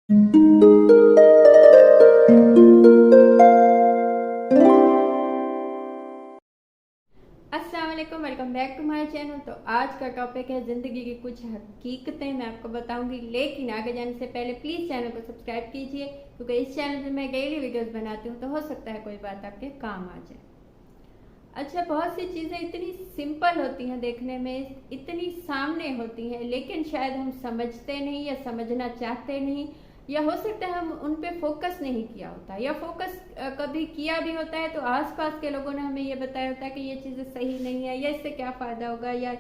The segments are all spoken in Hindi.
अस्सलाम वालेकुम, welcome back to my channel. तो आज का टॉपिक है ज़िंदगी की कुछ हकीकतें मैं आपको बताऊंगी। लेकिन आगे जाने से पहले प्लीज़ चैनल को सब्सक्राइब कीजिए, क्योंकि इस चैनल पे मैं डेली वीडियोस बनाती हूँ, तो हो सकता है कोई बात आपके काम आ जाए। अच्छा, बहुत सी चीज़ें इतनी सिंपल होती हैं, देखने में इतनी सामने होती हैं, लेकिन शायद हम समझते नहीं या समझना चाहते नहीं, या हो सकता है हम उन पे फोकस नहीं किया होता, या फोकस कभी किया भी होता है तो आसपास के लोगों ने हमें ये बताया होता है कि ये चीज़ें सही नहीं है, या इससे क्या फ़ायदा होगा, या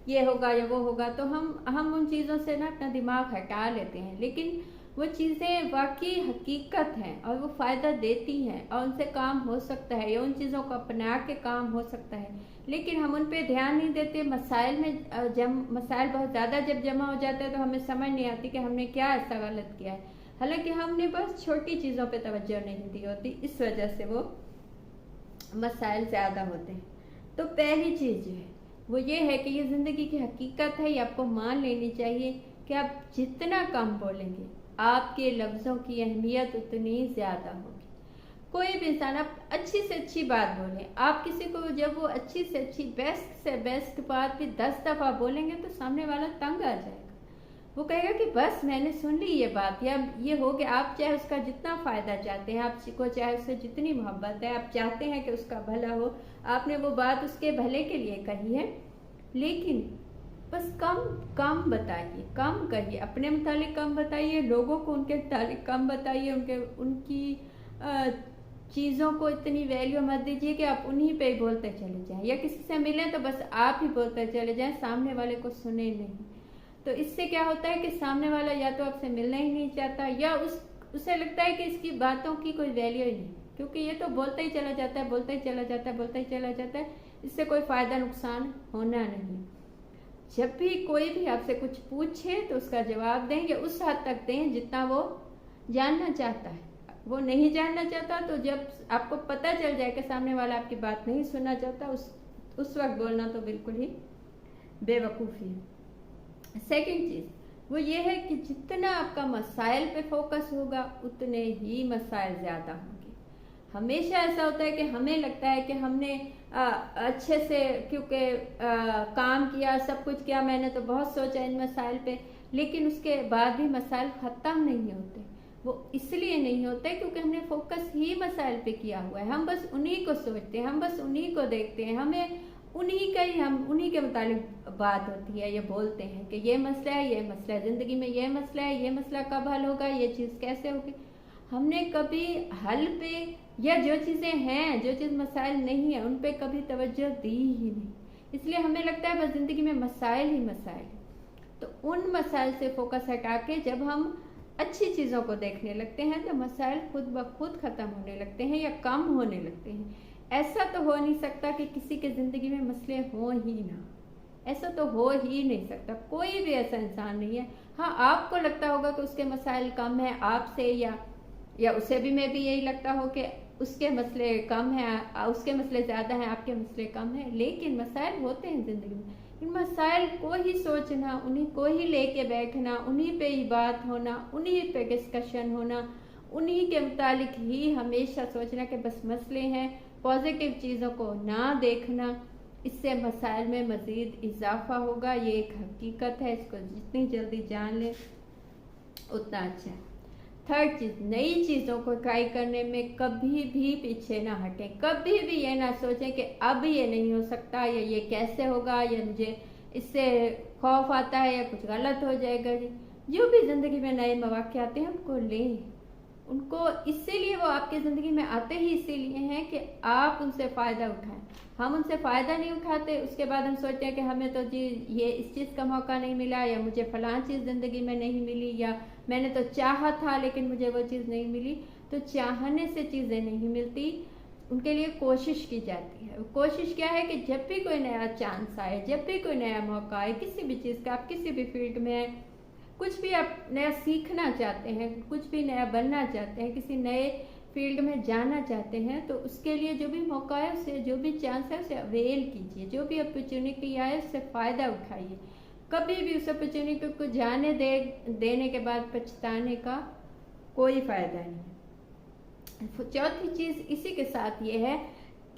ये होगा या वो होगा, तो हम उन चीज़ों से ना अपना दिमाग हटा लेते हैं। लेकिन वो चीज़ें वाकई हकीकत हैं और वो फ़ायदा देती हैं और उनसे काम हो सकता है, या उन चीज़ों को अपना के काम हो सकता है, लेकिन हम उन पे ध्यान नहीं देते। मसाइल में जब मसाइल बहुत ज़्यादा जब जमा हो जाता है तो हमें समझ नहीं आती कि हमने क्या ऐसा गलत किया है, हालांकि हमने बस छोटी चीज़ों पे तवज्जो नहीं दी होती, इस वजह से वो मसाइल ज़्यादा होते हैं। तो पहली चीज़ जो है वो ये है कि ये ज़िंदगी की हकीकत है, ये आपको मान लेनी चाहिए कि आप जितना कम बोलेंगे आपके लफ्ज़ों की अहमियत उतनी ज़्यादा होगी। कोई भी इंसान, आप अच्छी से अच्छी बात बोलें, आप किसी को जब वो अच्छी से बेस्ट बात भी 10 दफ़ा बोलेंगे तो सामने वाला तंग आ जाएगा। वो कहेगा कि बस मैंने सुन ली ये बात, या ये हो गया। आप चाहे उसका जितना फ़ायदा चाहते हैं, आपको चाहे उससे जितनी मोहब्बत है, आप चाहते हैं कि उसका भला हो, आपने वो बात उसके भले के लिए कही है, लेकिन बस कम कम बताइए, कम कहिए, अपने मुतालिक कम बताइए, लोगों को उनके मुतालिक कम बताइए, उनकी चीज़ों को इतनी वैल्यू मत दीजिए कि आप उन्हीं पे ही बोलते चले जाएं, या किसी से मिलें तो बस आप ही बोलते चले जाएं, सामने वाले को सुने नहीं। तो इससे क्या होता है कि सामने वाला या तो आपसे मिलना ही नहीं चाहता, या उसे लगता है कि इसकी बातों की कोई वैल्यू ही नहीं, क्योंकि ये तो बोलता ही चला जाता है, बोलता ही चला जाता है, बोलता ही चला जाता है, इससे कोई फ़ायदा नुकसान होना नहीं। जब भी कोई भी आपसे कुछ पूछे तो उसका जवाब दें, या उस हद तक दें जितना वो जानना चाहता है। वो नहीं जानना चाहता तो जब आपको पता चल जाए कि सामने वाला आपकी बात नहीं सुनना चाहता, उस वक्त बोलना तो बिल्कुल ही बेवकूफ़ी है। सेकंड चीज़ वो ये है कि जितना आपका मसाइल पे फोकस होगा उतने ही मसाइल ज़्यादा होंगे। हमेशा ऐसा होता है कि हमें लगता है कि हमने अच्छे से, क्योंकि काम किया, सब कुछ किया, मैंने तो बहुत सोचा इन मसाइल पे, लेकिन उसके बाद भी मसाइल ख़त्म नहीं होते। वो इसलिए नहीं होते क्योंकि हमने फोकस ही मसाइल पे किया हुआ है, हम बस उन्हीं को सोचते हैं, हम बस उन्हीं को देखते हैं, हमें हम उन्हीं के मुतालिक बात होती है, ये बोलते हैं कि ये मसला है, ये मसला है, ज़िंदगी में ये मसला है, ये मसला कब हल होगा, ये चीज़ कैसे होगी। हमने कभी हल पे, या जो चीज़ें हैं, जो चीज़ मसाइल नहीं है, उन पे कभी तवज्जो दी ही नहीं। इसलिए हमें लगता है बस ज़िंदगी में मसाइल ही मसाइल है। तो उन मसाइल से फोकस हटा के जब हम अच्छी चीज़ों को देखने लगते हैं तो मसाइल खुद ब खुद ख़त्म होने लगते हैं या कम होने लगते हैं। ऐसा तो हो नहीं सकता कि किसी के ज़िंदगी में मसले हों ही ना, ऐसा तो हो ही नहीं सकता, कोई भी ऐसा इंसान नहीं है। हाँ, आपको लगता होगा कि उसके मसाइल कम है आपसे, या उसे भी मैं भी यही लगता हो कि उसके मसले कम हैं, उसके मसले ज़्यादा हैं, आपके मसले कम हैं, लेकिन मसाइल होते हैं ज़िंदगी में। इन मसाइल को ही सोचना, उन्हीं को ही लेके बैठना, उन्हीं पे ही बात होना, उन्हीं पे डिस्कशन होना, उन्हीं के मुतालिक ही हमेशा सोचना कि बस मसले हैं, पॉजिटिव चीज़ों को ना देखना, इससे मसाइल में मज़ीद इजाफा होगा। ये एक हकीकत है, इसको जितनी जल्दी जान लें उतना अच्छा है। थर्ड चीज़, नई चीज़ों को ट्राई करने में कभी भी पीछे ना हटें, कभी भी ये ना सोचें कि अब ये नहीं हो सकता, या ये कैसे होगा, या मुझे इससे खौफ आता है, या कुछ गलत हो जाएगा। जो भी ज़िंदगी में नए मौक़े आते हैं उनको लें, उनको इसीलिए वो आपकी ज़िंदगी में आते ही इसीलिए हैं कि आप उनसे फ़ायदा उठाएं। हम उनसे फ़ायदा नहीं उठाते, उसके बाद हम सोचते हैं कि हमें तो जी ये इस चीज़ का मौका नहीं मिला, या मुझे फ़लाँ चीज़ ज़िंदगी में नहीं मिली, या मैंने तो चाहा था लेकिन मुझे वो चीज़ नहीं मिली। तो चाहने से चीज़ें नहीं मिलती, उनके लिए कोशिश की जाती है। कोशिश क्या है कि जब भी कोई नया चांस आए, जब भी कोई नया मौका आए, किसी भी चीज़ का, आप किसी भी फील्ड में कुछ भी आप नया सीखना चाहते हैं, कुछ भी नया बनना चाहते हैं, किसी नए फील्ड में जाना चाहते हैं, तो उसके लिए जो भी मौका है, उससे जो भी चांस है उसे अवेल कीजिए, जो भी अपॉर्चुनिटी आए उससे फ़ायदा उठाइए। कभी भी उस अपॉर्चुनिटी को जाने देने के बाद पछताने का कोई फायदा नहीं है। चौथी चीज इसी के साथ ये है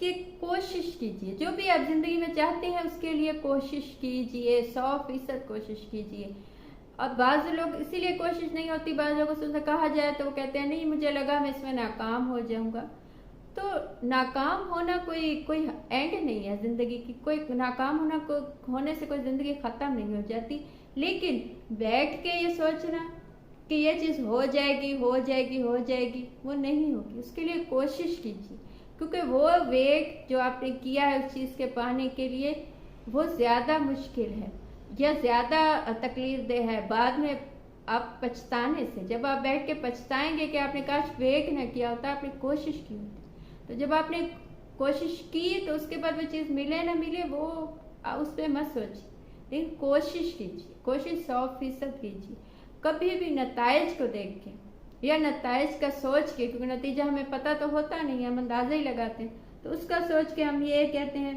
कि कोशिश कीजिए, जो भी आप जिंदगी में चाहते हैं उसके लिए कोशिश कीजिए, 100% कोशिश कीजिए। अब बाज़ लोग इसीलिए कोशिश नहीं होती, बाज़ लोगों से कहा जाए तो वो कहते हैं नहीं मुझे लगा मैं इसमें नाकाम हो जाऊंगा। तो नाकाम होना कोई एंड नहीं है जिंदगी की, कोई नाकाम होने से कोई जिंदगी खत्म नहीं हो जाती। लेकिन बैठ के ये सोचना कि ये चीज़ हो जाएगी हो जाएगी हो जाएगी, वो नहीं होगी। उसके लिए कोशिश कीजिए, क्योंकि वो वेट जो आपने किया है उस चीज़ के पाने के लिए वो ज़्यादा मुश्किल है या ज़्यादा तकलीफदेह है। बाद में आप पछताने से, जब आप बैठ के पछताएंगे कि आपने काश वेट न किया होता, आपने कोशिश की होती। तो जब आपने कोशिश की तो उसके बाद वो चीज़ मिले ना मिले वो उस पर मत सोचिए, लेकिन कोशिश कीजिए, कोशिश 100% कीजिए। कभी भी नताइज को देख के या नताइज का सोच के, क्योंकि नतीजा हमें पता तो होता नहीं, हम अंदाजा ही लगाते हैं, तो उसका सोच के हम ये कहते हैं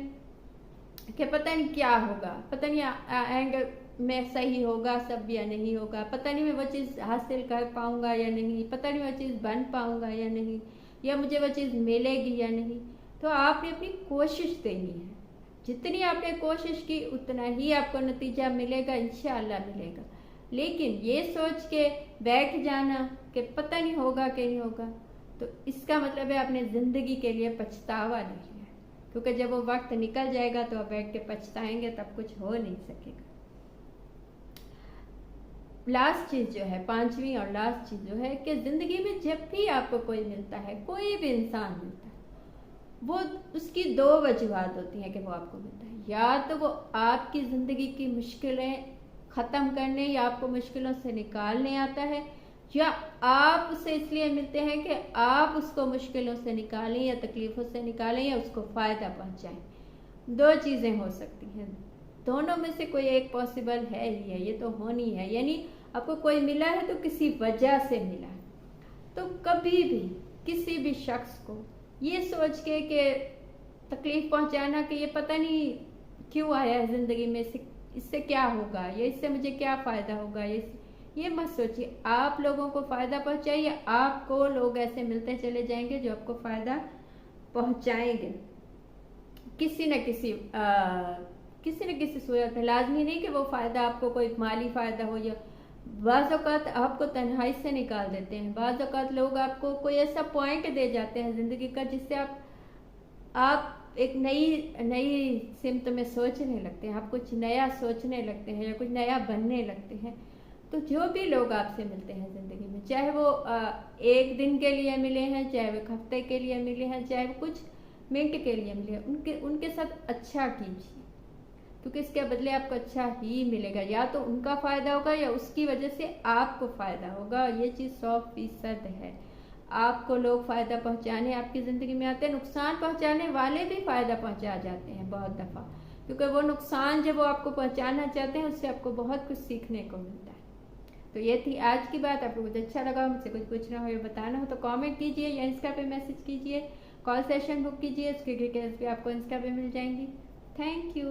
कि पता नहीं क्या होगा, पता नहीं एंड में सही होगा सब या नहीं होगा, पता नहीं मैं वो चीज़ हासिल कर पाऊंगा या नहीं, पता नहीं वो चीज़ बन पाऊंगा या नहीं, या मुझे वो चीज़ मिलेगी या नहीं। तो आपने अपनी कोशिश देनी है, जितनी आपने कोशिश की उतना ही आपको नतीजा मिलेगा, इंशाअल्लाह मिलेगा। लेकिन ये सोच के बैठ जाना कि पता नहीं होगा कि नहीं होगा, तो इसका मतलब है आपने ज़िंदगी के लिए पछतावा नहीं लिया, क्योंकि जब वो वक्त निकल जाएगा तो आप बैठ के पछताएंगे, तब कुछ हो नहीं सकेगा। लास्ट चीज़ जो है, पांचवी और लास्ट चीज़ जो है कि ज़िंदगी में जब भी आपको कोई मिलता है, कोई भी इंसान मिलता है, वो उसकी 2 वजूहात होती हैं कि वो आपको मिलता है। या तो वो आपकी ज़िंदगी की मुश्किलें ख़त्म करने या आपको मुश्किलों से निकालने आता है, या आप उससे इसलिए मिलते हैं कि आप उसको मुश्किलों से निकालें या तकलीफ़ों से निकालें या उसको फ़ायदा पहुंचाएं। 2 चीज़ें हो सकती हैं, दोनों में से कोई एक पॉसिबल है ही है, ये तो होनी है। यानी आपको कोई मिला है तो किसी वजह से मिला है। तो कभी भी किसी भी शख्स को ये सोच के कि तकलीफ़ पहुंचाना कि ये पता नहीं क्यों आया है ज़िंदगी में, इससे क्या होगा या इससे मुझे क्या फ़ायदा होगा, ये मत सोचिए। आप लोगों को फ़ायदा पहुंचाइए, आपको लोग ऐसे मिलते चले जाएंगे जो आपको फ़ायदा पहुंचाएंगे किसी न किसी सूरत में। लाजमी नहीं कि वो फ़ायदा आपको कोई माली फ़ायदा हो, या बाज़ औक़ात आपको तन्हाई से निकाल देते हैं, बाज़ औक़ात लोग आपको कोई ऐसा पॉइंट दे जाते हैं ज़िंदगी का जिससे आप एक नई सिमत में सोचने लगते हैं, आप कुछ नया सोचने लगते हैं या कुछ नया बनने लगते हैं। तो जो भी लोग आपसे मिलते हैं ज़िंदगी में, चाहे वो 1 दिन के लिए मिले हैं, चाहे वो 1 हफ्ते के लिए मिले हैं, चाहे वो कुछ मिनट के लिए मिले हैं, उनके साथ अच्छा कीजिए, क्योंकि इसके बदले आपको अच्छा ही मिलेगा। या तो उनका फ़ायदा होगा या उसकी वजह से आपको फ़ायदा होगा। ये चीज़ 100% है। आपको लोग फ़ायदा पहुंचाने आपकी ज़िंदगी में आते हैं, नुकसान पहुंचाने वाले भी फ़ायदा पहुंचा जाते हैं बहुत दफ़ा, क्योंकि वो नुकसान जब वो आपको पहुंचाना चाहते हैं उससे आपको बहुत कुछ सीखने को मिलता है। तो ये थी आज की बात। आपको कुछ अच्छा लगा, मुझसे कुछ पूछना हो या बताना हो तो कमेंट कीजिए या इंस्टा पे मैसेज कीजिए, कॉल सेशन बुक कीजिए, उसकी डिटेल्स भी आपको इंस्टा पे मिल जाएंगी। Thank you.